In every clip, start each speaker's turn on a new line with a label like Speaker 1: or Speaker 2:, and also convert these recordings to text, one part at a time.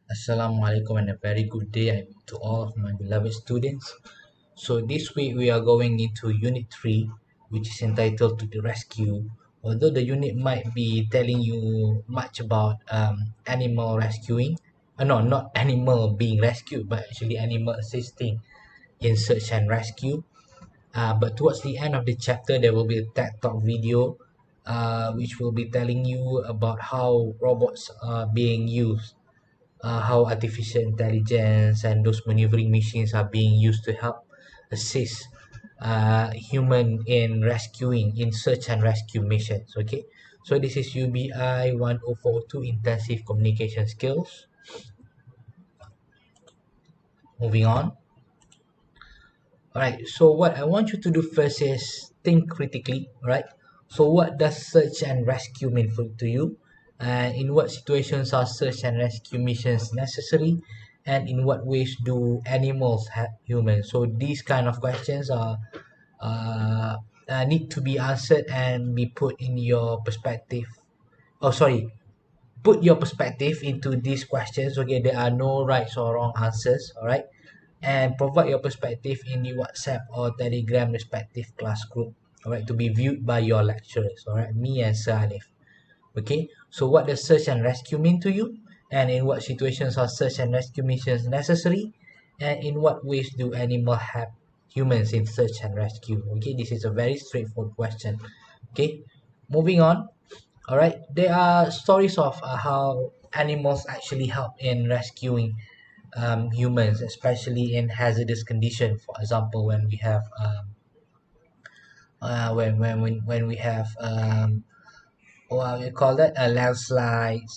Speaker 1: Assalamualaikum and a very good day to all of my beloved students. So this week we are going into Unit 3, which is entitled to the rescue. Although the unit might be telling you much about animal rescuing, no, not animal being rescued, but actually animal assisting in search and rescue. But towards the end of the chapter, there will be a TED Talk video, which will be telling you about how robots are being used, how artificial intelligence and those maneuvering machines are being used to help assist human in rescuing in search and rescue missions. Okay, so this is UBI 10402 intensive communication skills. Moving on. All right, so what I want you to do first is think critically. All right, so what does search and rescue mean to you, and in what situations are search and rescue missions necessary, and in what ways do animals help humans? So these kind of questions are uh, need to be answered and be put in your perspective. Oh, sorry, put your perspective into these questions. Okay, there are no rights or wrong answers. All right, and provide your perspective in the WhatsApp or Telegram respective class group. All right, to be viewed by your lecturers. All right, me and Sir Alif. Okay, so what does search and rescue mean to you, and in what situations are search and rescue missions necessary, and in what ways do animals help humans in search and rescue? Okay, this is a very straightforward question. Okay, moving on. All right, there are stories of how animals actually help in rescuing humans, especially in hazardous condition. For example, when we have when we have what we call that landslides,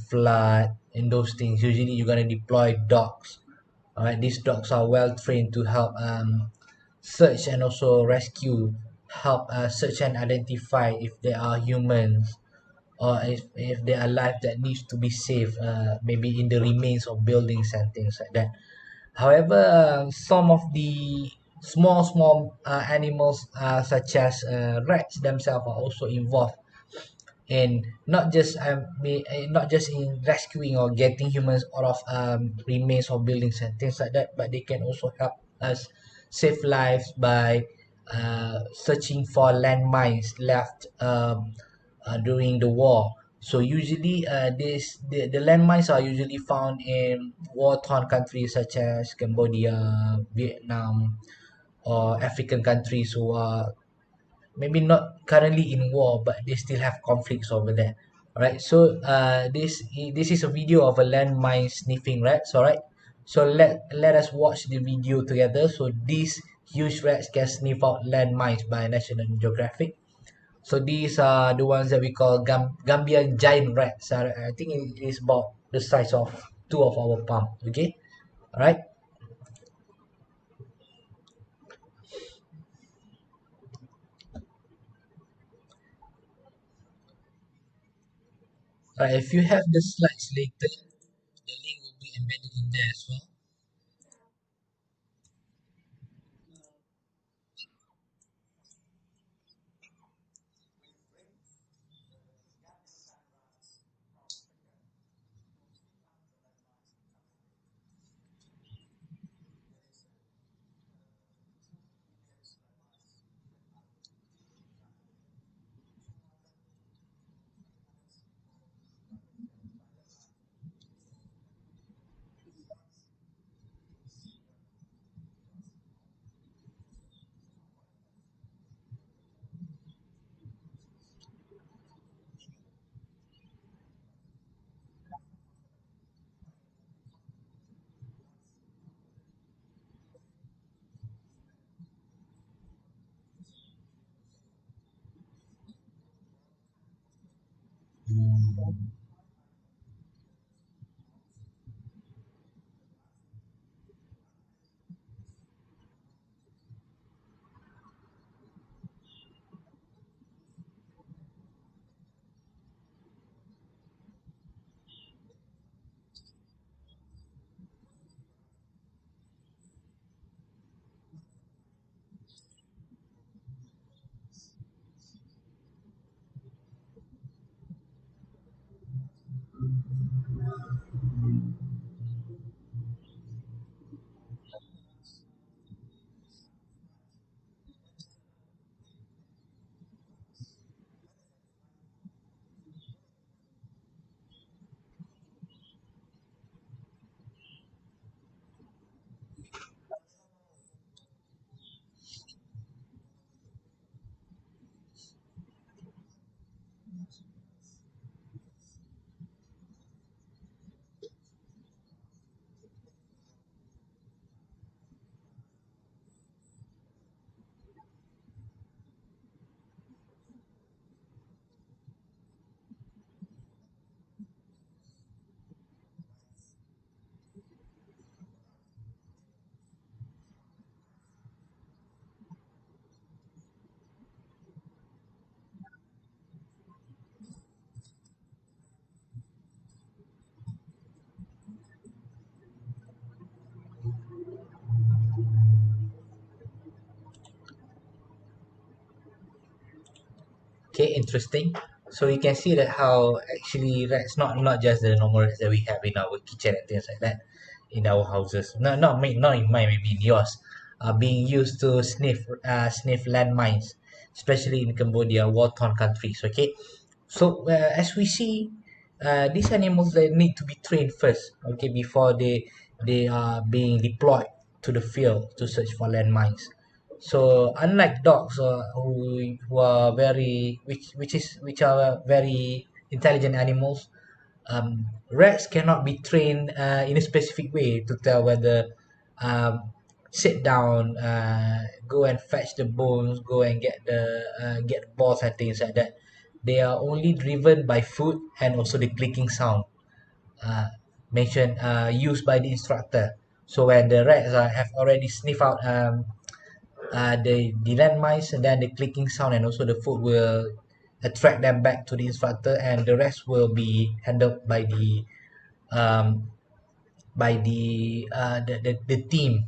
Speaker 1: flood, and those things. Usually, you're gonna deploy dogs. All right, these dogs are well trained to help search and also rescue, help search and identify if there are humans or if there are life that needs to be saved, maybe in the remains of buildings and things like that. However, some of the small animals, such as rats themselves, are also involved in not just in rescuing or getting humans out of remains of buildings and things like that, but they can also help us save lives by searching for landmines left during the war. So usually, the landmines are usually found in war-torn countries such as Cambodia, Vietnam, or African countries who are maybe not currently in war, but they still have conflicts over there. All right. So this is a video of a landmine sniffing rats. All right. So let us watch the video together. So these huge rats can sniff out landmines by National Geographic. So these are the ones that we call Gambian giant rats. I think it is about the size of two of our palm. Okay. All right. All right. If you have the slides later, the link will be embedded in there as well. Okay, interesting. So you can see that how actually rats, not just the normal rats that we have in our kitchen and things like that in our houses. Not in mine, maybe in yours, are being used to sniff landmines, especially in Cambodia, war-torn countries. Okay, so as we see, these animals, they need to be trained first, okay, before they are being deployed to the field to search for landmines. So unlike dogs, who are very which are very intelligent animals, rats cannot be trained in a specific way to tell whether um, sit down, go and fetch the bones, go and get balls and things like that. They are only driven by food and also the clicking sound uh, mentioned used by the instructor. So when the rats have already sniffed out the landmines, and then the clicking sound and also the food will attract them back to the instructor, and the rest will be handled um, by the team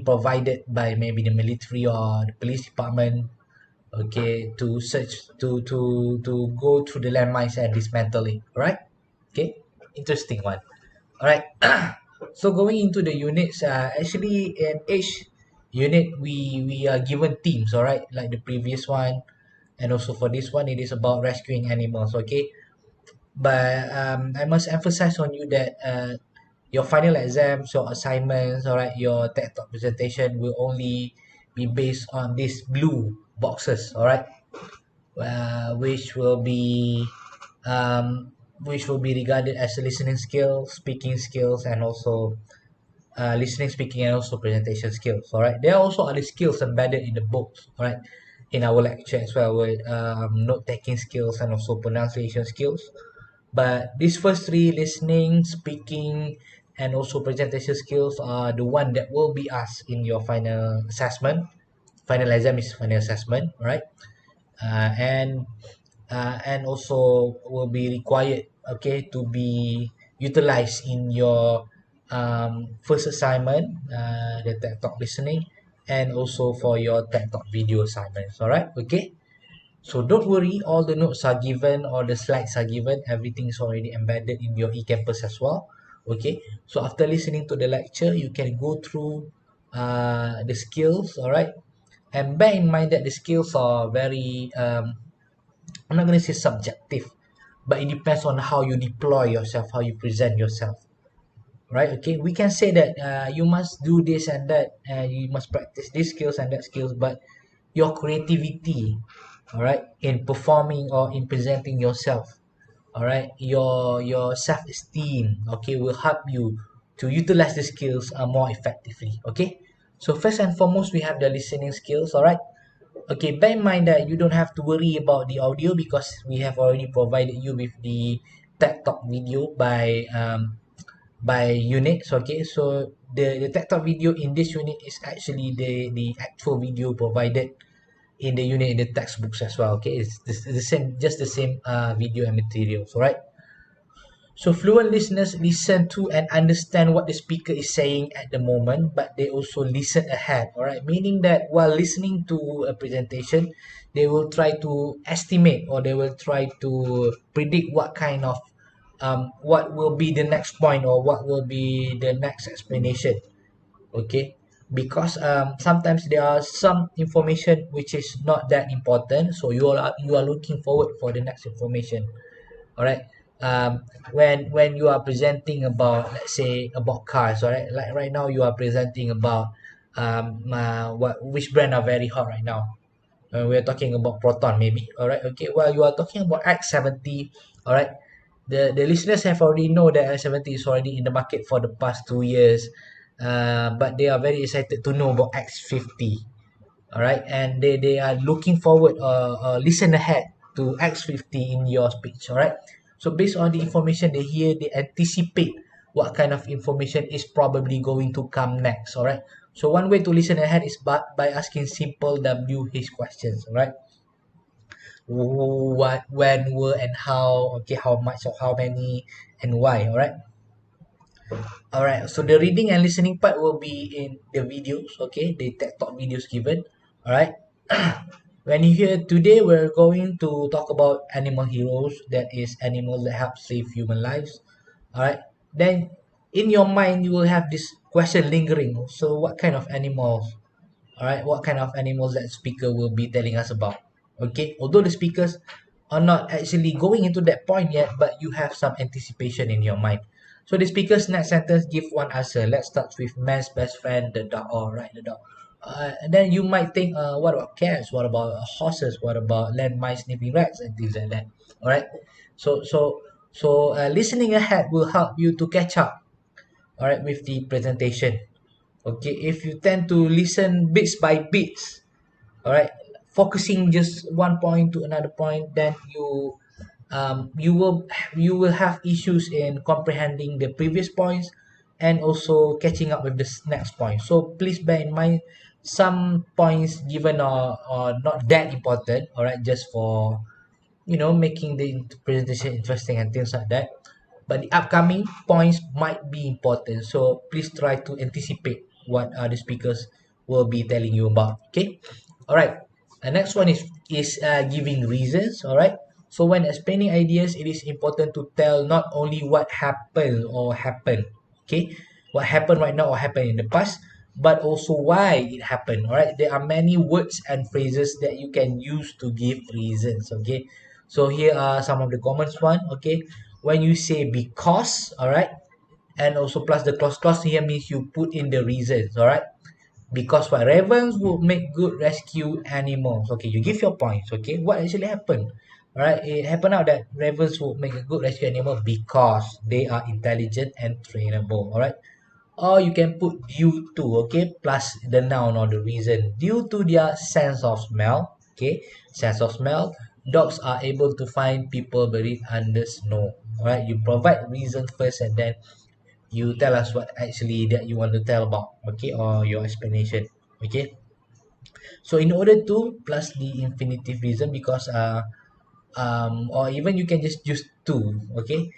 Speaker 1: provided by maybe the military or the police department, okay, to search to go through the landmines and dismantle it. All right, okay, interesting one. All right. So going into the units, actually in each unit we are given teams, all right, like the previous one, and also for this one it is about rescuing animals, okay. But I must emphasize on you that your final exams, your assignments, all right, your TED Talk presentation will only be based on these blue boxes, all right, which will be um, regarded as a listening skills, speaking skills, and also listening, speaking, and also presentation skills. All right, there are also other skills embedded in the books. All right, in our lecture as well, with note taking skills and also pronunciation skills. But these first three, listening, speaking, and also presentation skills, are the one that will be asked in your final assessment. Final exam is final assessment, all right? And also will be required, okay, to be utilized in your first assignment, the TED Talk listening, and also for your TED Talk video assignments. All right, okay. So don't worry, all the notes are given, all the slides are given, everything is already embedded in your eCampus as well. Okay, so after listening to the lecture, you can go through the skills, all right? And bear in mind that the skills are very I'm not going to say subjective, but it depends on how you deploy yourself, how you present yourself, right? Okay, we can say that you must do this and that, you must practice these skills and that skills, but your creativity, all right, in performing or in presenting yourself, all right, your self-esteem, okay, will help you to utilize the skills more effectively, okay. So first and foremost, we have the listening skills, all right. Okay, bear in mind that you don't have to worry about the audio because we have already provided you with the TED Talk video by units. Okay, so the TED Talk video in this unit is actually the actual video provided in the unit in the textbooks as well. Okay, it's the same, just the same video and materials. All right. So fluent listeners listen to and understand what the speaker is saying at the moment, but they also listen ahead. All right, meaning that while listening to a presentation, they will try to estimate, or they will try to predict what kind of what will be the next point, or what will be the next explanation. Okay, because sometimes there are some information which is not that important, so you are looking forward for the next information. All right, when you are presenting about, let's say, about cars, all right, like right now you are presenting about which brand are very hot right now. We're talking about Proton maybe, all right, okay, well, you are talking about X70, all right. The listeners have already know that X70 is already in the market for the past 2 years, but they are very excited to know about X50, all right, and they are looking forward, listen ahead to X50 in your speech, all right. So based on the information they hear, they anticipate what kind of information is probably going to come next, all right. So one way to listen ahead is by asking simple WH questions, all right. Who, what, when, where, and how, okay, how much or how many, and why, all right. All right, so the reading and listening part will be in the videos, okay, the TED Talk videos given, all right. When you hear today, we're going to talk about animal heroes, that is animals that help save human lives. All right, then in your mind you will have this question lingering. So what kind of animals, all right, what kind of animals that speaker will be telling us about? Okay, although the speakers are not actually going into that point yet, but you have some anticipation in your mind. So the speaker's next sentence give one answer. Let's start with man's best friend, the dog. All right, the dog. And then you might think, what about cats? What about horses? What about landmine sniffing rats and things like that? All right. So listening ahead will help you to catch up. All right, with the presentation. Okay, if you tend to listen bits by bits, all right, focusing just one point to another point, then you will have issues in comprehending the previous points and also catching up with the next point. So please bear in mind, some points given are not that important, all right, just for making the presentation interesting and things like that, but the upcoming points might be important, so please try to anticipate what the speakers will be telling you about. Okay, all right. The next one is giving reasons. All right, so when explaining ideas, it is important to tell not only what happened, okay, what happened right now or happened in the past, but also why it happened. All right, there are many words and phrases that you can use to give reasons. Okay, so here are some of the common one. Okay, when you say because, all right, and also plus the clause here means you put in the reasons. All right, because what, ravens would make good rescue animals. Okay, you give your points. Okay, what actually happened? All right, it happened out that ravens would make a good rescue animal because they are intelligent and trainable. All right, or you can put due to, okay, plus the noun or the reason, due to their sense of smell. Okay, sense of smell, dogs are able to find people buried under snow. All right, you provide reason first and then you tell us what actually that you want to tell about. Okay, or your explanation. Okay, so in order to plus the infinitive reason, because or even you can just use to. Okay,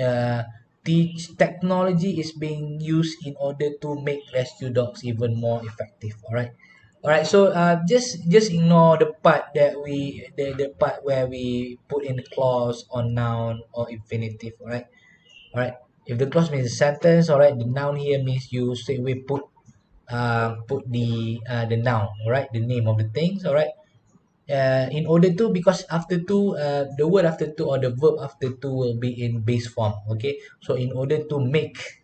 Speaker 1: uh, the technology is being used in order to make rescue dogs even more effective. All right, so just ignore the part that the part where we put in the clause or noun or infinitive. All right, if the clause means a sentence, all right, the noun here means you say we put the noun, all right, the name of the things. All right, in order to, because after to, the word after to or the verb after to will be in base form. Okay, so in order to make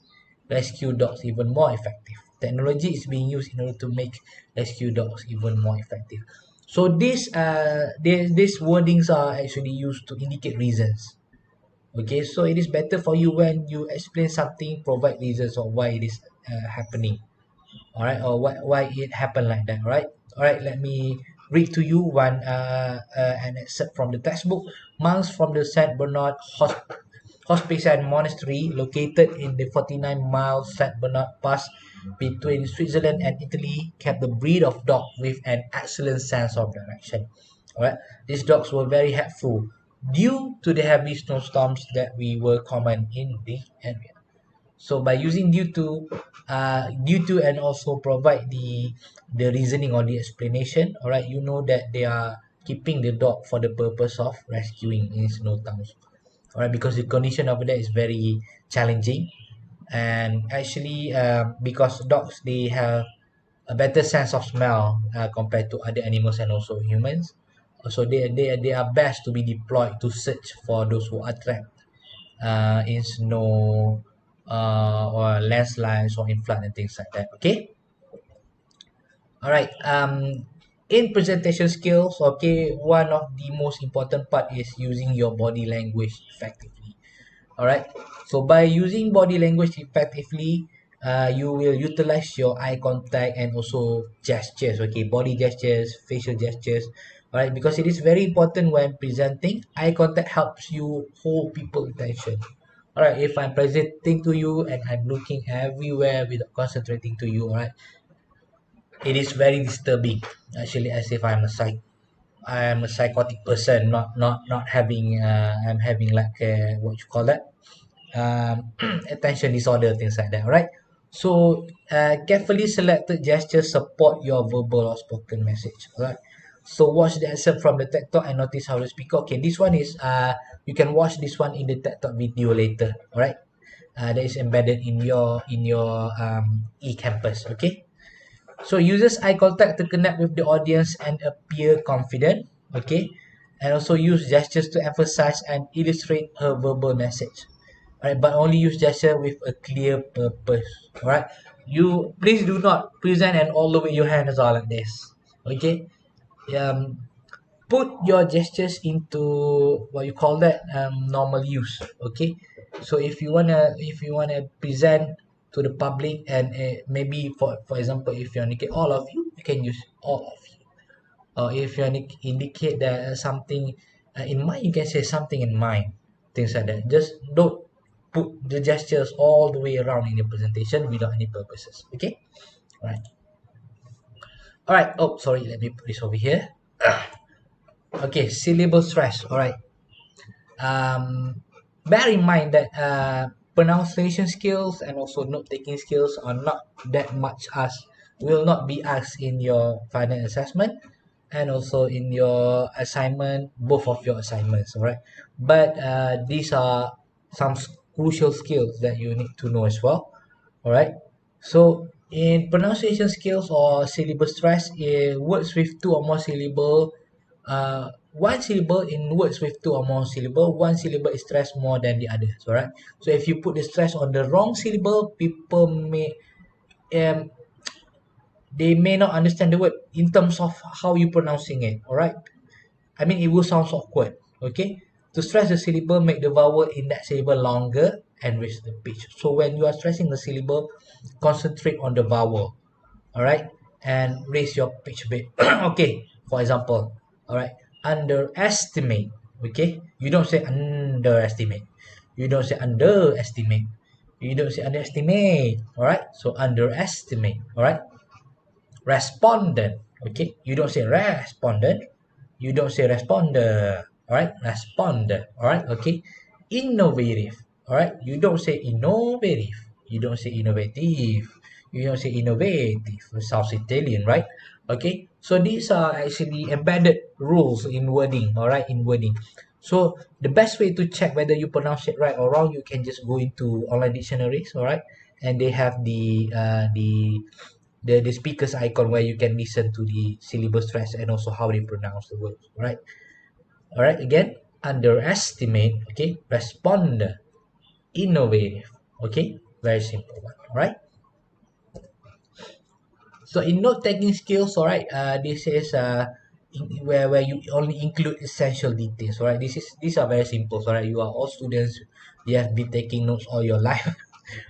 Speaker 1: rescue dogs even more effective, technology is being used in order to make rescue dogs even more effective. So these wordings are actually used to indicate reasons. Okay, so it is better for you when you explain something, provide reasons of why it is happening. All right, or why it happened like that. All right, let me read to you an excerpt from the textbook. Monks from the Saint Bernard Hospice and Monastery, located in the 49-mile Saint Bernard Pass between Switzerland and Italy, kept the breed of dog with an excellent sense of direction. All right, these dogs were very helpful due to the heavy snowstorms that we were common in the area. So by using due to and also provide the reasoning or the explanation, all right, you know that they are keeping the dog for the purpose of rescuing in snow towns. All right, because the condition over there is very challenging, and actually because dogs, they have a better sense of smell compared to other animals and also humans. So they are best to be deployed to search for those who are trapped in snow, or landslides or in flood and things like that. Okay, all right. In presentation skills, okay, one of the most important part is using your body language effectively. All right, so by using body language effectively, you will utilize your eye contact and also gestures. Okay, body gestures, facial gestures. All right, because it is very important when presenting. Eye contact helps you hold people attention. All right, if I'm presenting to you and I'm looking everywhere without concentrating to you, all right, it is very disturbing, actually, as if I am a psychotic person, not having I'm having like what you call that, attention disorder, things like that. All right, so carefully selected gestures support your verbal or spoken message. All right, So watch the excerpt from the TED Talk and notice how the speaker. Okay, this one is you can watch this one in the TED Talk video later. All right, that is embedded in your eCampus. Okay. So uses eye contact to connect with the audience and appear confident. Okay, and also use gestures to emphasize and illustrate her verbal message. Alright, but only use gesture with a clear purpose. Alright, you please do not present and all the way your hands are like this. Okay, um, put your gestures into what you call that normal use. Okay, so if you wanna present to the public and maybe for example if you indicate all of you, you can use all of you. Or if you indicate that something in mind, you can say something in mind, things like that. Just don't put the gestures all the way around in your presentation without any purposes. Okay, all right. Oh, sorry, let me put this over here. Okay, syllable stress. All right. Bear in mind that pronunciation skills and also note-taking skills are not that much asked, will not be asked in your final assessment and also in your assignment, both of your assignments, all right? But these are some crucial skills that you need to know as well, all right? So in pronunciation skills or syllable stress, words with two or more syllable, one syllable in words with two or more syllable, one syllable is stressed more than the others, all right? So if you put the stress on the wrong syllable, people um, may not understand the word in terms of how you pronouncing it, all right? I mean, it will sound awkward, okay? To stress the syllable, make the vowel in that syllable longer and raise the pitch. So when you are stressing the syllable, concentrate on the vowel, all right? And raise your pitch a bit. Okay, for example, all right? Underestimate, okay? You don't say underestimate. You don't say underestimate. You don't say underestimate, all right? So underestimate, all right? Respondent, okay? You don't say respondent. You don't say responder, all right? Responder, all right? Okay. Innovative, all right? You don't say innovative. You don't say innovative. You don't say innovative. It sounds Italian, right? Okay. So these are actually embedded rules in wording, all right? In wording. So the best way to check whether you pronounce it right or wrong, you can just go into online dictionaries, all right? And they have the speaker's icon where you can listen to the syllable stress and also how they pronounce the words, right? All right, again, underestimate, okay, respond, innovative, okay, very simple one, all right? So in note-taking skills, all right, this is where you only include essential details, all right? These are very simple, all right? You are all students, you have been taking notes all your life,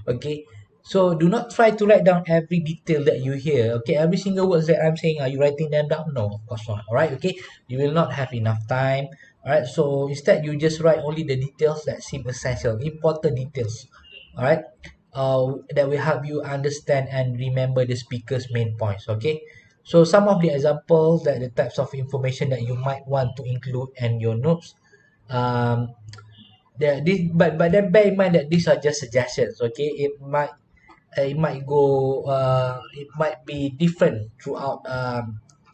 Speaker 1: okay? So do not try to write down every detail that you hear, okay? Every single words that I'm saying, are you writing them down? No, of course not, all right? Okay, you will not have enough time, all right? So instead, you just write only the details that seem essential, important details, all right? That will help you understand and remember the speaker's main points, okay? So some of the examples that the types of information that you might want to include in your notes, um, but then bear in mind that these are just suggestions, okay? It might be different throughout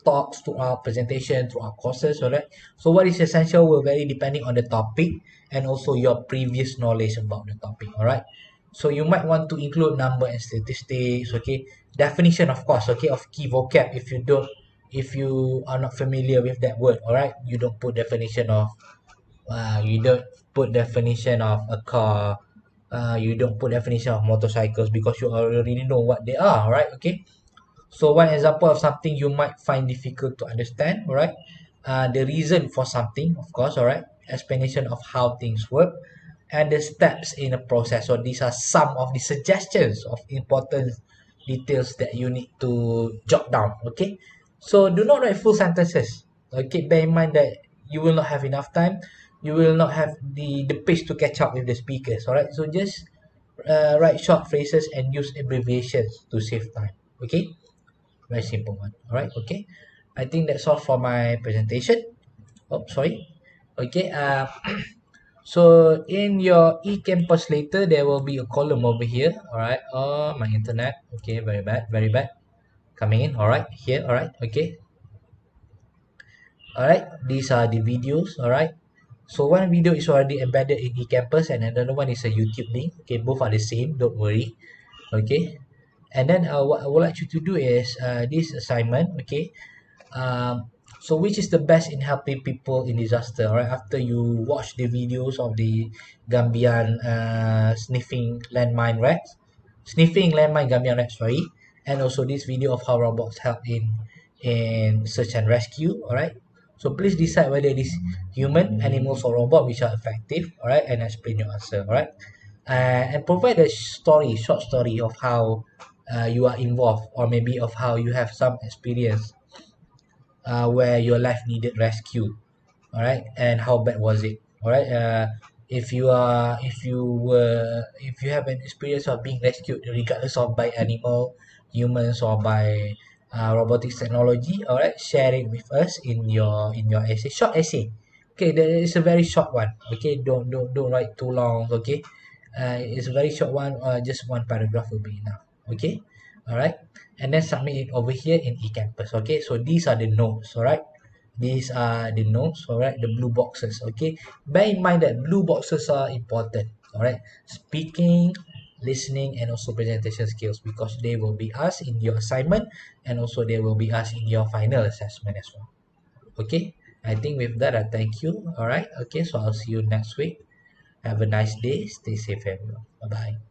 Speaker 1: talks, throughout presentation, throughout courses, all right? So what is essential will vary depending on the topic and also your previous knowledge about the topic, all right? So you might want to include number and statistics, okay? Definition, of course, okay, of key vocab. If you are not familiar with that word, all right, you don't put definition of you don't put definition of a car, you don't put definition of motorcycles because you already know what they are, right? Okay, so one example of something you might find difficult to understand, all right? The reason for something, of course, all right? Explanation of how things work and the steps in a process. So these are some of the suggestions of important details that you need to jot down, okay? So do not write full sentences, okay? Bear in mind that you will not have enough time. You will not have the pace to catch up with the speakers, all right? So just write short phrases and use abbreviations to save time, okay? Very simple one, all right? Okay, I think that's all for my presentation. Oh, sorry. Okay, so in your eCampus later, there will be a column over here, all right? Oh, my internet, okay, very bad, very bad. Coming in, all right, here, all right, okay. All right, these are the videos. All right, so one video is already embedded in eCampus and another one is a YouTube link. Okay, both are the same, don't worry. Okay, and then what I would like you to do is this assignment. Okay, so which is the best in helping people in disaster? All right, after you watch the videos of the Gambian sniffing landmine Gambian rats, sorry, and also this video of how robots help in search and rescue. All right, so please decide whether it is human, animals, or robot which are effective. All right, and explain your answer. All right, and provide a short story of how you are involved, or maybe of how you have some experience where your life needed rescue. All right, and how bad was it? All right, if you have an experience of being rescued regardless of by animal, humans, or by robotics technology, all right, share it with us in your essay, short essay. Okay, that is a very short one. Okay, don't write too long. Okay, it's a very short one. Just one paragraph will be enough. Okay, all right, and then submit it over here in eCampus. Okay, so these are the notes. All right, these are the notes. All right, the blue boxes. Okay, bear in mind that blue boxes are important. All right, speaking, listening, and also presentation skills, because they will be asked in your assignment and also they will be asked in your final assessment as well. Okay, I think with that I thank you. All right, okay, so I'll see you next week. Have a nice day. Stay safe, everyone. Bye bye.